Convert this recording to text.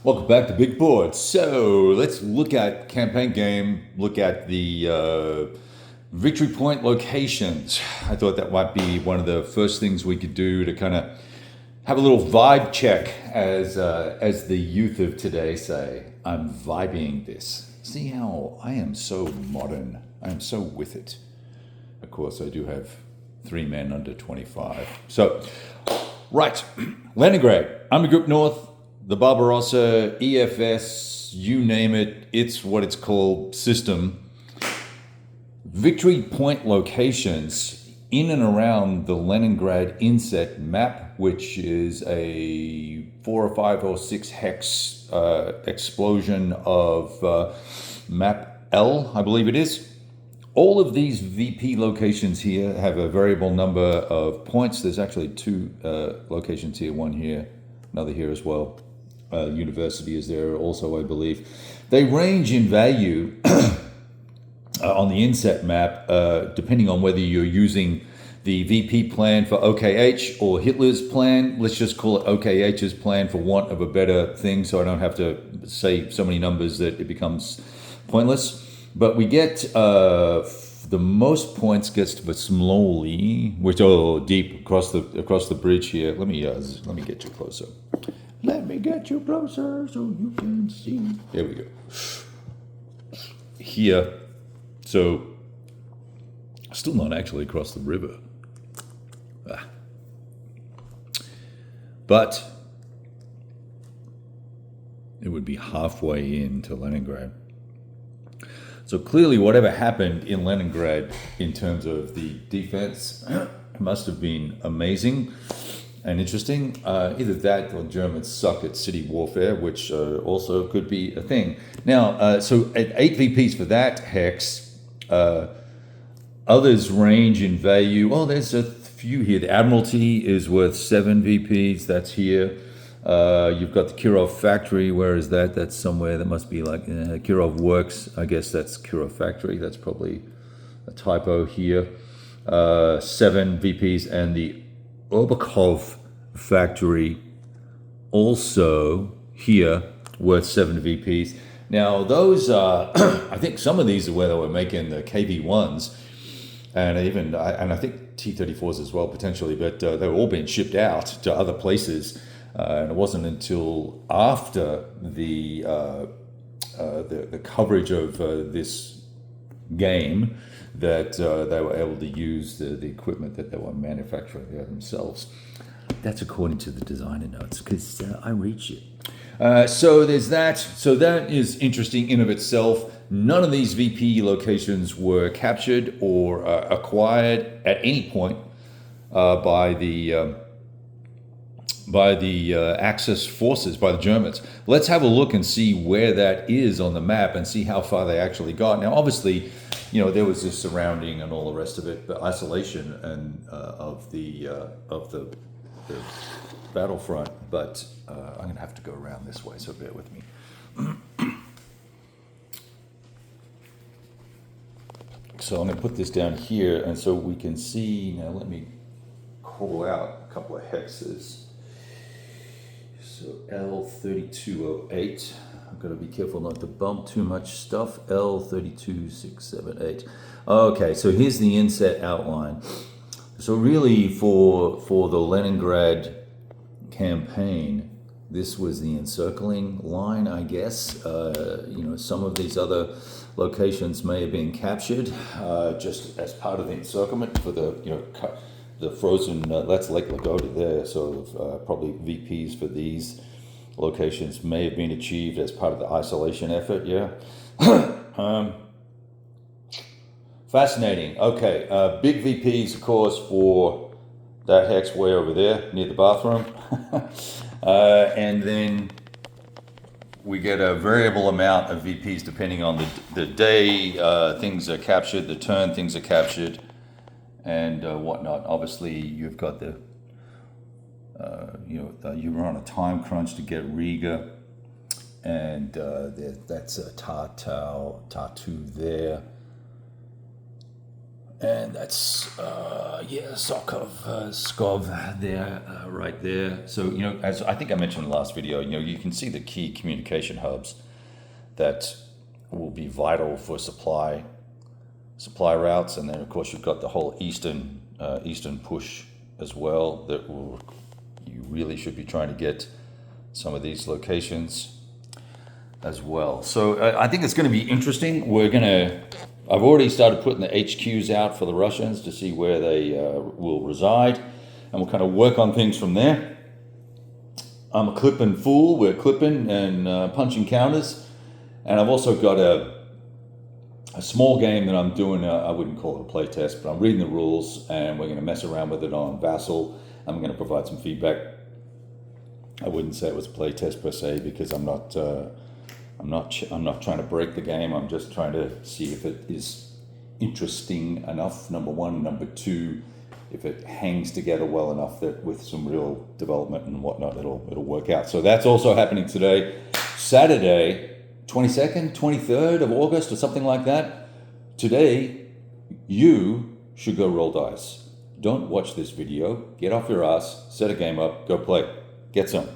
Welcome back to Big Board. So let's look at campaign game, look at the victory point locations. I thought that might be one of the first things we could do to kind of have a little vibe check, as the youth of today say. I'm vibing this. See how I am so modern. I am so with it. Of course, I do have 3 men under 25. So, right, Leningrad, Undergroup North, the Barbarossa, EFS, you name it, it's what it's called, system. Victory point locations in and around the Leningrad inset map, which is a 4 or 5 or 6 hex explosion of map L, I believe it is. All of these VP locations here have a variable number of points. There's actually 2 locations here, one here, another here as well. University is there also, I believe. They range in value on the inset map, depending on whether you're using the VP plan for OKH or Hitler's plan. Let's just call it OKH's plan for want of a better thing, so I don't have to say so many numbers that it becomes pointless. But we get the most points gets to Smolny, which deep across the bridge here. Let me get you closer. Let me get you closer so you can see. There we go. Here, so still not actually across the river. But it would be halfway into Leningrad. So clearly whatever happened in Leningrad in terms of the defense must have been amazing and interesting. Either that or Germans suck at city warfare, which also could be a thing. Now, so at 8 VPs for that hex, others range in value. Well, there's a few here. The Admiralty is worth 7 VPs. That's here. You've got the Kirov factory. Where is that? That's somewhere. That must be like Kirov Works. I guess that's Kirov factory. That's probably a typo here. 7 VPs, and the Orbakov factory also here, worth 7 VPs. Now those are, I think some of these are where they were making the KV1s, and I think T-34s as well potentially, but they were all being shipped out to other places, and it wasn't until after the coverage of this game that they were able to use the equipment that they were manufacturing there themselves. That's according to the designer notes, because I read shit. So there's that. So that is interesting in of itself. None of these VP locations were captured or acquired at any point by the Axis forces, by the Germans. Let's have a look and see where that is on the map and see how far they actually got. Now, obviously, there was this surrounding and all the rest of it, but isolation and of the battlefront. But I'm going to have to go around this way, so bear with me. So I'm going to put this down here, and so we can see. Now, let me call out a couple of hexes. So L3208. I've got to be careful not to bump too much stuff. L32678. Okay, so here's the inset outline. So really, for the Leningrad campaign, this was the encircling line, I guess. Some of these other locations may have been captured just as part of the encirclement for the frozen. That's Lake Lagota there. So probably VPs for these locations may have been achieved as part of the isolation effort. Yeah. Fascinating. Okay, big VPs, of course, for that hex way over there near the bathroom. And then we get a variable amount of VPs depending on the day things are captured, the turn things are captured, and whatnot. Obviously, you've got the, you were on a time crunch to get Riga, and that's a Tartu there. And that's, Skov there, right there. So, as I think I mentioned in the last video, you can see the key communication hubs that will be vital for supply routes. And then, of course, you've got the whole eastern push as well that you really should be trying to get some of these locations as well. So I think it's going to be interesting. I've already started putting the HQs out for the Russians to see where they will reside, and we'll kind of work on things from there. I'm a clipping fool. We're clipping and punching counters, and I've also got a small game that I'm doing. I wouldn't call it a play test, but I'm reading the rules, and we're going to mess around with it on Vassal. I'm going to provide some feedback. I wouldn't say it was a play test per se, because I'm not trying to break the game. I'm just trying to see if it is interesting enough, number one. Number two, if it hangs together well enough that with some real development and whatnot, it'll work out. So that's also happening today, Saturday, 22nd, 23rd of August or something like that. Today, you should go roll dice. Don't watch this video. Get off your ass, set a game up, go play. Get some.